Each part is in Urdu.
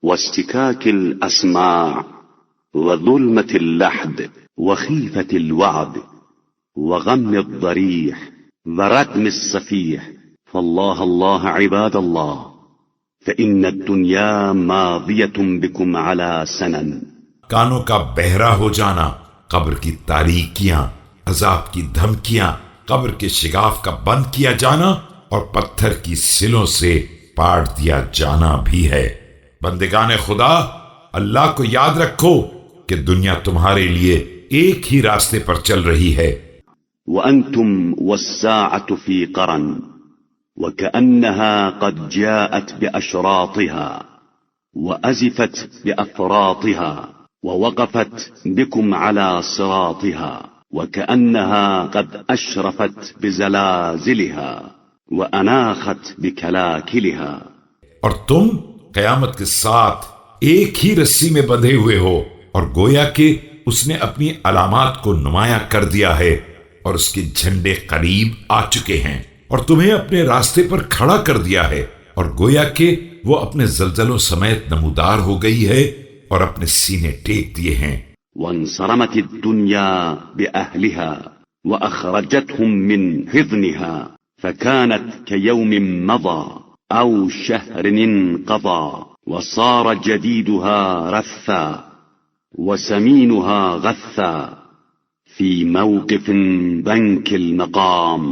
واستكاك الأسماع وظلمة اللحد وخيفة الوعد وغم الضريح ورتم الصفيح. فالله الله عباد الله، فإن الدنيا ماضية بكم على سنن. کانوں کا بہرا ہو جانا، قبر کی تاریکیاں، عذاب کی دھمکیاں، قبر کے شگاف کا بند کیا جانا اور پتھر کی سلوں سے پاٹ دیا جانا بھی ہے۔ بندگان خدا، اللہ کو یاد رکھو کہ دنیا تمہارے لیے ایک ہی راستے پر چل رہی ہے۔ وأنتم والساعة في قرن وكأنها قد جاءت بأشراطها وأزفت بأفراطها ووقفت بكم على صراطها وكأنها قد أشرفت بزلازلها وأناخت بكلاكلها۔ اور تم قیامت کے ساتھ ایک ہی رسی میں بندھے ہوئے ہو، اور گویا کہ اس نے اپنی علامات کو نمایاں کر دیا ہے اور اس کے جھنڈے قریب آ چکے ہیں، اور تمہیں اپنے راستے پر کھڑا کر دیا ہے، اور گویا کہ وہ اپنے زلزلوں سمیت نمودار ہو گئی ہے اور اپنے سینے ٹیک دیے ہیں۔ وانصرمت الدنيا بأهلها وأخرجتهم من حضنها فكانت كيوم مضى أو شهر انقضى وصار جديدها رثا وسمينها غثا في موقف ضنك المقام۔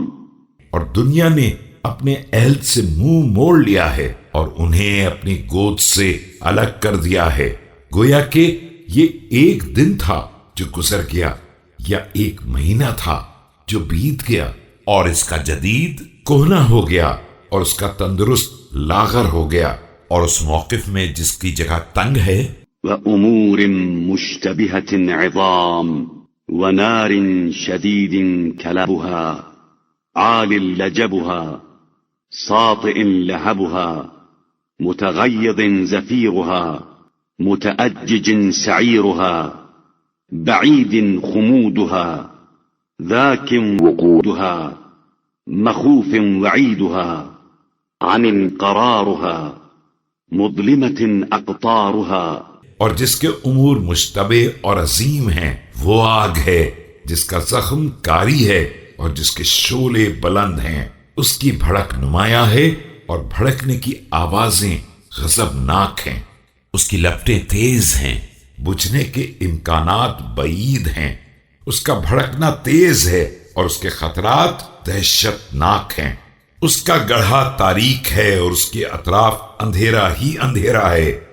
اور دنیا نے اپنے اہل سے منہ موڑ لیا ہے اور انہیں اپنی گود سے الگ کر دیا ہے، گویا کہ یہ ایک دن تھا جو گزر گیا یا ایک مہینہ تھا جو بیت گیا، اور اس کا جدید کہنا ہو گیا اور اس کا تندرست لاغر ہو گیا، اور اس موقف میں جس کی جگہ تنگ ہے۔ وأمور مشتبهة عظام ونار شديد كلبها عال لجبها ساطئ لهبها متغيظ زفيرها متأجج سعيرها بعيد خمودها ذاك وقودها مخوف وعيدها عن قرارها مظلمة أقطارها۔ اور جس کے امور مشتبہ اور عظیم ہیں وہ آگ ہے جس کا زخم کاری ہے اور جس کے شعلے بلند ہیں، اس کی بھڑک نمایاں ہے اور بھڑکنے کی آوازیں غضبناک ہیں، اس کی لپٹیں تیز ہیں، بجھنے کے امکانات بعید ہیں، اس کا بھڑکنا تیز ہے اور اس کے خطرات دہشت ناک ہیں، اس کا گڑھا تاریک ہے اور اس کے اطراف اندھیرا ہی اندھیرا ہے۔